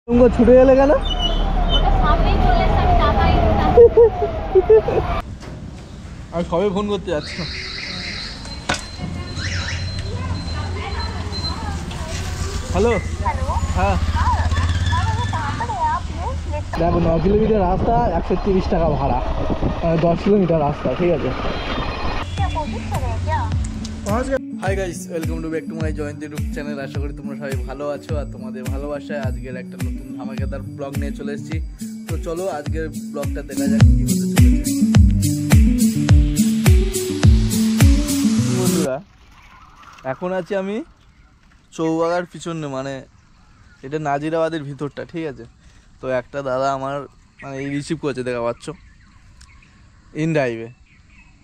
तुमको छुटे गেলে কেন? আমি সবে ফোন করতে যাচ্ছি। হ্যালো হ্যাঁ দেখো 9 কিলোমিটার রাস্তা 130 টাকা ভাড়া, মানে 10 কিলোমিটার রাস্তা। ঠিক আছে। Hi guys, welcome to back to my Jayanti YouTube channel. আশা করি তোমরা সবাই ভালো আছো আর তোমাদের ভালোবাসায় আজকের একটা নতুন ধামাকেদার ব্লগ নিয়ে চলে এসেছি। তো চলো আজকের ব্লগটা দেখা যাক কি হতে চলেছে। বন্ধুরা, এখন আছি আমি চৌবাগার পিছনে, মানে এটা নাজিরাবাদের ভিতরটা। ঠিক আছে। তো একটা দাদা আমার মানে রিসিভ করেছে, দেখা পাচ্ছ, ইন ড্রাইভে।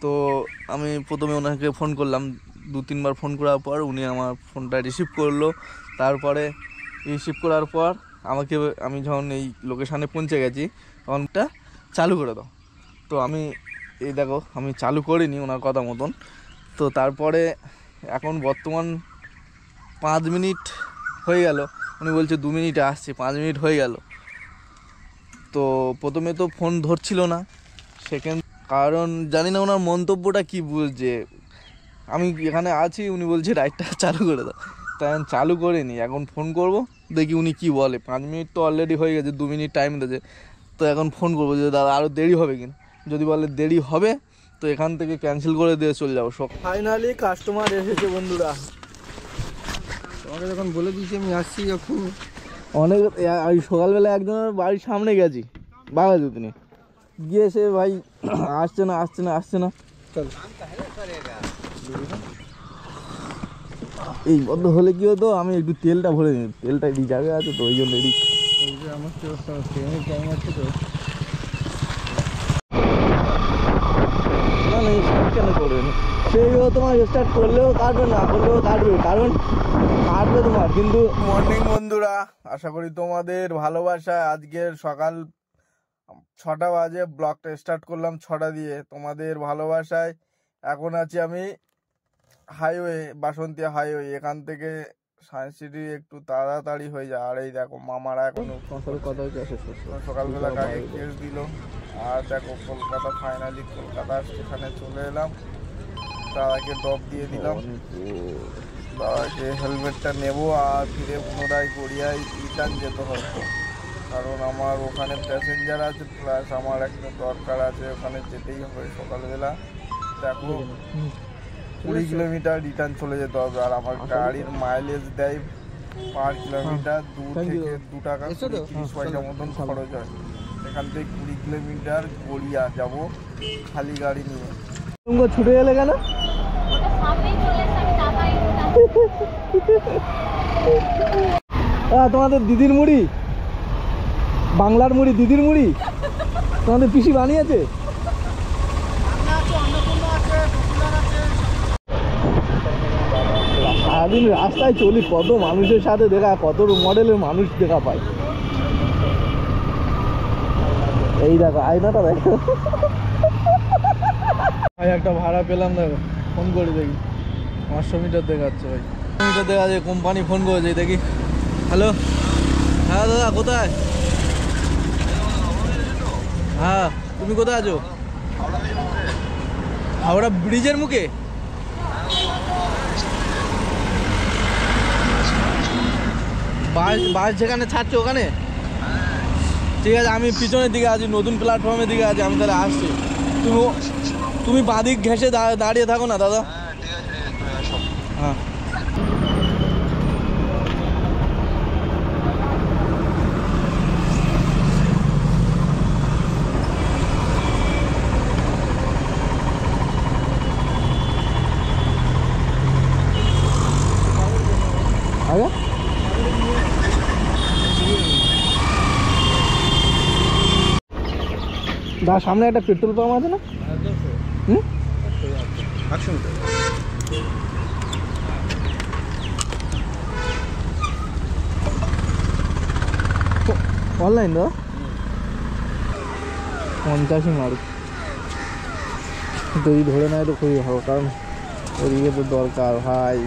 তো আমি প্রথমে ওনাকে ফোন করলাম, 2-3 বার ফোন করার পর উনি আমার ফোনটা রিসিভ করলো। তারপরে রিসিভ করার পর আমাকে, আমি যখন এই লোকেশানে পৌঁছে গেছি তখনটা চালু করে দাও। তো আমি এই দেখো, আমি চালু করিনি ওনার কথা মতন। তো তারপরে এখন বর্তমান 5 মিনিট হয়ে গেল, উনি বলছে 2 মিনিটে আসছে, 5 মিনিট হয়ে গেল। তো প্রথমে তো ফোন ধরছিল না, সেকেন্ড কারণ জানি না ওনার মন্তব্যটা কী বুঝছে। আমি এখানে আছি, উনি বলছে রাইডটা চালু করে দাও, তাই আমি চালু করিনি। এখন ফোন করব, দেখি উনি কি বলে। 5 মিনিট তো অলরেডি হয়ে গেছে, 2 মিনিট টাইম দিয়েছে। তো এখন ফোন করবো যে দাদা আরও দেরি হবে কিনা। যদি বলে দেরি হবে তো এখান থেকে ক্যান্সেল করে দিয়ে চলে যাবো। ফাইনালি কাস্টমার এসেছে বন্ধুরা। তোমাকে যখন বলে দিয়েছি আমি আসছি, যখন অনেক সকালবেলা একজনের বাড়ির সামনে গেছি বাঘাযতীনে, গিয়ে সে ভাই আসছে না আসছে না আসছে না। চল এই বদ্ধ হলে কি হতো, আমি একটু তেলটা ভরে নিই, তেলটা রিজার্ভে আছে তো ওই জন্য রেডি। এই যে আমার তো ট্রেনের টাইম আছে, তো না না স্টার্ট কেন করবে না, সেইও তোমার স্টার্ট করলেও কাটবে, না করলেও কাটবে, কারণ কাটবে তোমার। কিন্তু মর্নিং বন্ধুরা, আশা করি তোমাদের ভালোবাসায় আজকের সকাল 6টা বাজে ব্লগটা স্টার্ট করলাম, 6টা দিয়ে। তোমাদের ভালোবাসায় এখন আছি আমি হাইওয়ে, বাসন্তী হাইওয়ে। এখান থেকে সায়েন্স সিটি একটু তাড়াতাড়ি হয়ে যায়। আর এই দেখো মামারা এখনো কথা সকালবেলা কাকে কেস দিল। আর দেখো কলকাতা, ফাইনালি কলকাতা স্টেশনে চলে এলাম। দাদাকে ড্রপ দিয়ে দিলাম, দাদাকে হেলমেটটা নেবো আর ফিরে পুনরায় গড়িয়ায় রিটার্ন যেতে হবে, কারণ আমার ওখানে প্যাসেঞ্জার আছে, প্লাস আমার একটা দরকার আছে, ওখানে যেতেই হবে সকালবেলা। দেখো 20 কিলোমিটার রিটার্ন চলে যেতে হবে। আর আমার গাড়ির মাইলেজ দেয় পার কিলোমিটার 2 থেকে 2 টাকা 30 পয়সা মতন খরচ হয়। এখান থেকে 20 কিলোমিটার গড়িয়া যাব খালি গাড়ি নিয়ে। তুমি ছুটে গেলে কেন? তোমাদের দিদির মুড়ি, বাংলার মুড়ি, দিদির মুড়ি তোমাদের পিসি বানিয়েছে। সারাদিন রাস্তায় চলি, কত মানুষের সাথে দেখা, কত মডেলের মানুষ দেখা পাই। এই দেখো আয়নাটা দেখো, একটা ভাড়া পেলাম। দেখো ফোন করে দেখি, 500 মিটার দেখাচ্ছে ভাই, মিটার দেখা যায়। কোম্পানি ফোন করেছে, দেখি। হ্যালো, হ্যাঁ দাদা কোথায়? হ্যাঁ তুমি কোথায় আছো? হাওড়া ব্রিজের মুখে। বাস যেখানে ছাড়ছে ওখানে? ঠিক আছে, আমি পিছনের দিকে আছি, নতুন প্ল্যাটফর্মের দিকে আছি আমি, তাহলে আসছি। তুমি বাঁদিক ঘেঁষে দাঁড়িয়ে থাকো না দাদা। হ্যাঁ আগে তার সামনে একটা পেট্রোল পাম্প আছে না? অনলাইন তো 50 মারু, যদি ধরে নেয় তো খুবই ভালো, কারণ ওদিকে তো দরকার ভাই।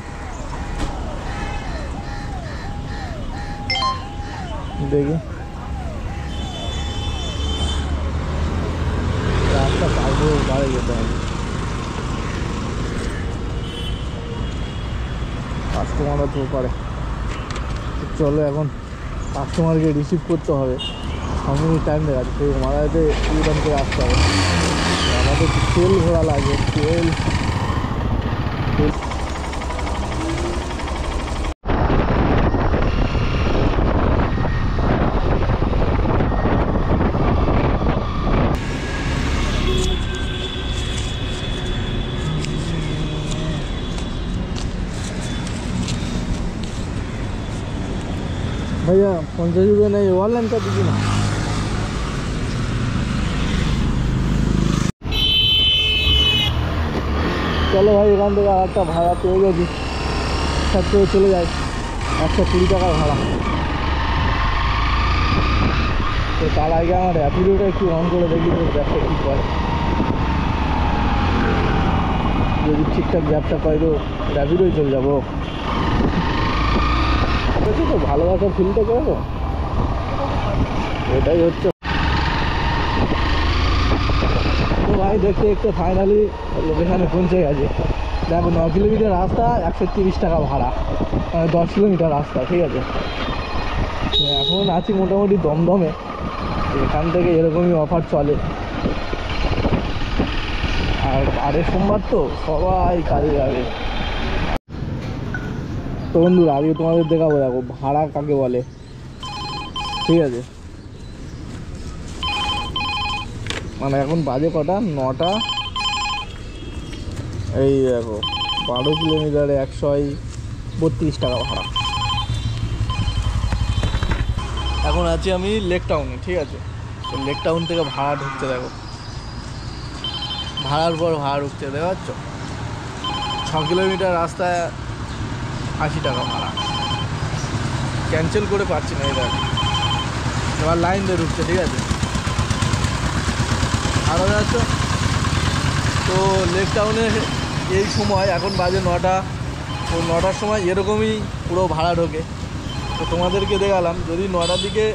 দেখি রাস্তা পারবো, বাড়ি যেতে হবে। কাস্টমারও তো পারে। চলো এখন কাস্টমারকে রিসিভ করতে হবে। 6 মিনিট টাইম দেখাচ্ছে, সেই মারাতে ইউটার্ন করে আসতে হবে। আমাদের তেল ঘোরা লাগে, তেল भैया 50 रुपये नहीं, ऑनलाइन कर दीजिए ना। चलो भाई এখান থেকে আরেকটা ভাড়া পেয়ে গেছি, সাথে চলে যাই। 120 টাকার ভাড়া। তো তার আগে আমার র্যাপিডোটা একটু অন করে দেখি তো গ্যাপটা কী করে। যদি ঠিকঠাক গ্যাপটা পাই তো র্যাপিডোই চলে যাবো। তো ভালোবাসার ফিলটা করবো, এটাই হচ্ছে। তো ভাই দেখতে দেখতে ফাইনালি লোকেশানে পৌঁছে গেছে। দেখো 9 কিলোমিটার রাস্তা, 130 টাকা ভাড়া, মানে 10 কিলোমিটার রাস্তা, ঠিক আছে। এখন আছি মোটামুটি দমদমে। এখান থেকে এরকমই অফার চলে। আর আরে সোমবার তো সবাই কাজে যাবে। তো বন্ধুরা আগে তোমাদের দেখাবো, দেখো ভাড়া কাকে বলে, ঠিক আছে। মানে এখন বাজে কটা, 9টা। এই দেখো 12 কিলোমিটারে 132 টাকা ভাড়া। এখন আছি আমি লেক টাউনে, ঠিক আছে। তো লেক টাউন থেকে ভাড়া ঢুকতে দেখো, ভাড়ার পর ভাড়া ঢুকতে দেখা পাচ্ছ। 6 কিলোমিটার রাস্তায় 80 টাকা ভাড়া। ক্যান্সেল করে পারছি না, এটা এবার লাইন দিয়ে ঢুকছে, ঠিক আছে। ভালো যাচ্ছ। তো লেক টাউনে এই সময় এখন বাজে 9টা। তো 9টার সময় এরকমই পুরো ভাড়া ঢোকে। তো তোমাদেরকে দেখালাম, যদি 9টার দিকে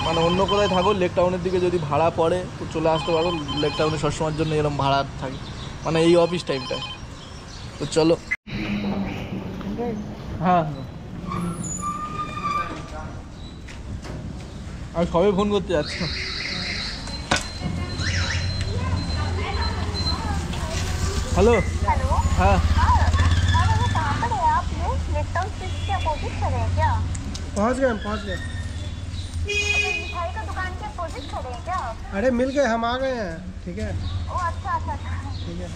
মানে অন্য কোথায় থাকো, লেক টাউনের দিকে যদি ভাড়া পড়ে তো চলে আসতে পারো। লেক টাউনে সবসময়ের জন্য এরকম ভাড়া থাকে, মানে এই অফিস টাইমটায়। তো চলো। হ্যাঁ আমি সবে ফোন করতে যাচ্ছি। Hello hello. हाँ हाँ वो कहाँ पर है आप? ये लेक टाउन स्ट्रीट के अपोजिट खड़े हैं क्या? पहुंच गए अच्छा, मिठाई का दुकान के अपोजिट खड़े हैं क्या आप? अरे मिल गए, हम आ गए हैं। ठीक है, ओ अच्छा अच्छा अच्छा। ठीक है।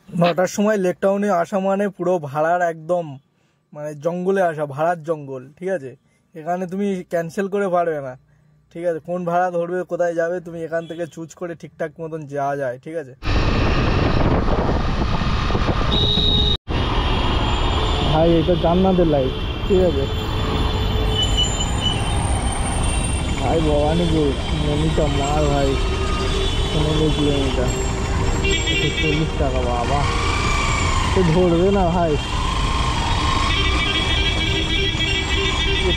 9টার সময় লেক টাউনে আসা মানে পুরো ভাড়ার একদম মানে জঙ্গলে আসা, ভাড়ার জঙ্গল, ঠিক আছে। এখানে তুমি ক্যান্সেল করে পারবে না, ঠিক আছে। কোন ভাড়া ধরবে, কোথায় যাবে, তুমি এখান থেকে চুজ করে ঠিকঠাক মতন যাওয়া যায়, ঠিক আছে। ভাই এটা জান্নাতের লাইফ, ঠিক আছে। ভাই ভবানীপুর মনিটা মার ভাই 15 কিলোমিটার, 140 টাকা। বাবা তো ধরবে না ভাই,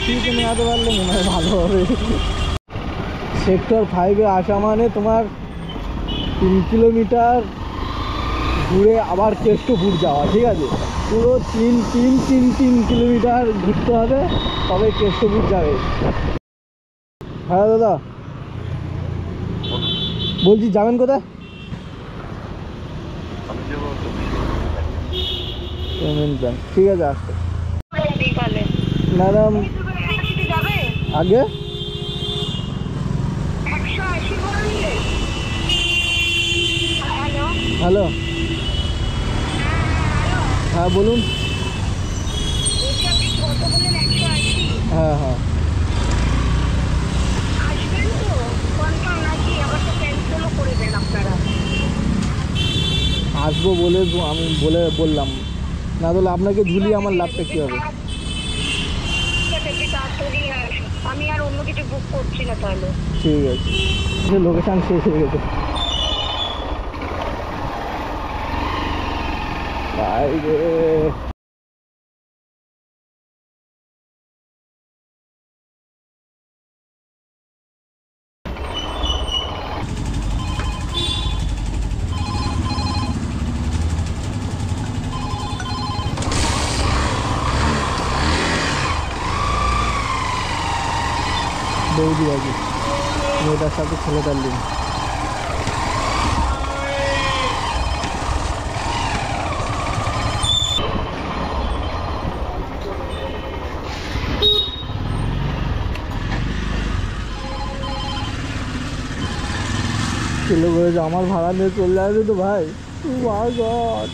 ঠিক নিয়ে আসতে পারলে মনে হয় ভালো হবে। সেক্টর 5-এ আসা মানে তোমার 3 কিলোমিটার ঘুরে আবার কেষ্টপুর যাওয়া, ঠিক আছে। পুরো 3 কিলোমিটার ঘুরতে হবে, তবে কেষ্টপুর যাবে। হ্যাঁ দাদা বলছি যাবেন কোথায়? পেমেন্ট ব্যাংক, ঠিক আছে আসতে। ম্যাডাম আগে 180 বললে। হ্যালো হ্যালো, হ্যাঁ বলুন। বলছি আপনি কত বললেন? 180। হ্যাঁ হ্যাঁ আসবেন তো কনফার্ম নাকি? আবার তো ক্যান্সেলও করে দেন আপনারা। আসবো বলে তো আমি বললাম, না তাহলে আপনাকে ঝুলিয়ে আমার লাভটা কী হবে? ঠিক আছে, একটু তাড়াতাড়ি আসুন। আমি আর অন্য কিছু বুক করছি না তাহলে। ঠিক আছে, লোকেশান শেষ হয়ে গেছে। ভাই রে বৌদি আছে, মেয়েটার সাথে ছেলেটার লিঙ্ক। ছেলে বলেছে আমার ভাড়া নিয়ে চলে আসবে তো ভাই। মাই গড,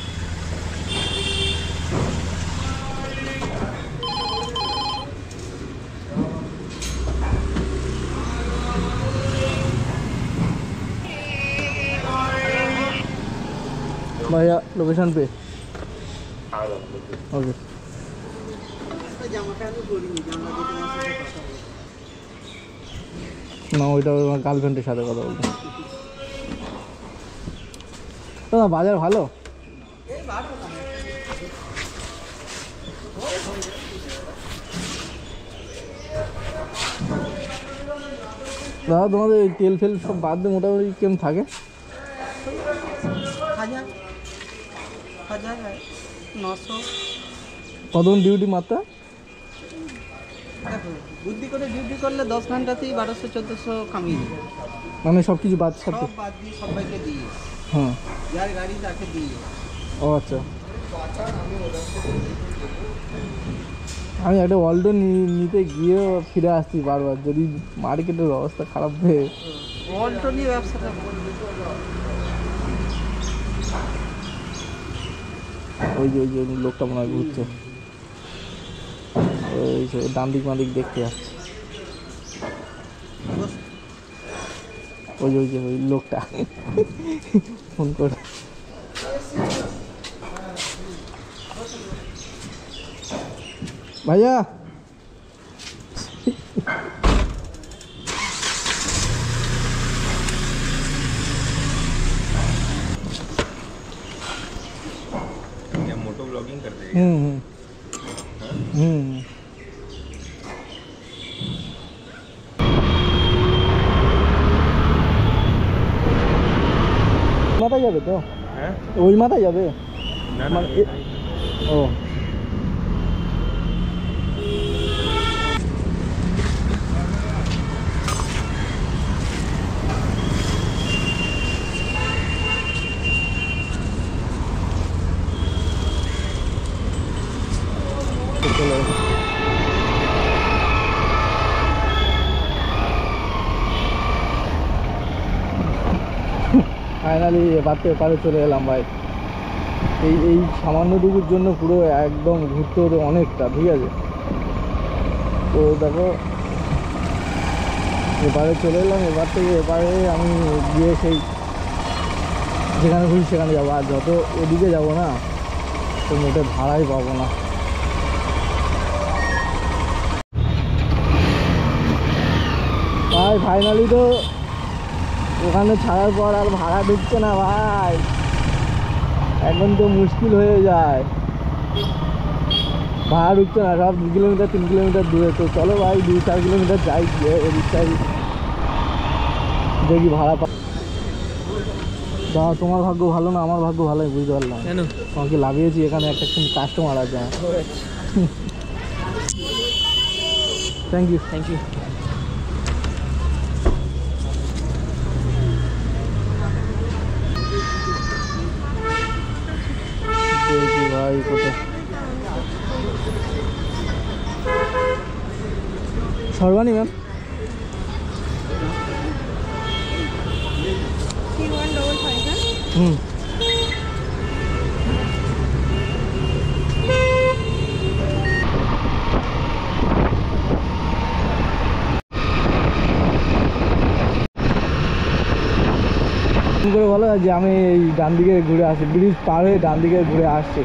भैया लोकेशन पे ओके। না ওইটা আমার গার্লফ্রেন্ডের সাথে কথা বলতে। দাদা বাজার ভালো? দাদা তোমাদের এই তেল ফেল সব বাদ দিয়ে মোটামুটি কেমন থাকে? 900। কতক্ষণ ডিউটি মাত্রা? দেখো বুদ্ধি করে ডিউটি করলে 10 ঘন্টাতেই 1200-1400 কামিয়ে দিই। মানে সব কিছু বাদ সাথে? সব বাদ দিয়ে সবাইকে দিয়ে, হ্যাঁ। যার গাড়ি তাকে দিয়ে। ও আচ্ছা। আমি একটা ওয়ালটো নিতে গিয়ে ফিরে আসছি বারবার, যদি মার্কেটের অবস্থা খারাপ হয়ে। অল্টো নিয়ে ব্যবসাটা ওই যে লোকটা মনে হয় ঘুরছে, ওই যে ডান দিক মাদিক দেখতে যাচ্ছে, ওই লোকটা ফোন করে। ভাইয়া मोटो ब्लॉगिंग करते हैं। মাথায় যাবে তো? হ্যাঁ ওই মাথায় যাবে না মানে ও ফাইনালি এপারে চলে এলাম ভাই। এই সামান্যটুকুর জন্য পুরো একদম ঘুরতে হতো অনেকটা, ঠিক আছে। তো দেখো এবারে চলে এলাম, এবার থেকে এবারে আমি গিয়ে সেই যেখানে খুঁজি সেখানে যাবো, আর যত ওদিকে যাবো না তো মোটে ভাড়াই পাবো না। ভাই ফাইনালি তো ওখানে ছাড়ার পর আর ভাড়া ঢুকছে না ভাই, এখন তো মুশকিল হয়ে যায়, ভাড়া ঢুকছে না, সব 2 কিলোমিটার 3 কিলোমিটার দূরে। তো চলো ভাই 2-4 কিলোমিটার যাই, গিয়ে এদিকটাই দেখি ভাড়া পা। দাদা তোমার ভাগ্য ভালো না আমার ভাগ্য ভালোই, বুঝতে পারলাম। কেন? তোমাকে লাগিয়েছি এখানে একটা কাস্টমার আছে। Thank you. দেখি ভাই কোথায় সর্বাণী ম্যাম? হুম করে বলো যে আমি এই ডান দিকে ঘুরে আসি, ব্রিজ পার হয়ে ডান দিকে ঘুরে আসছি।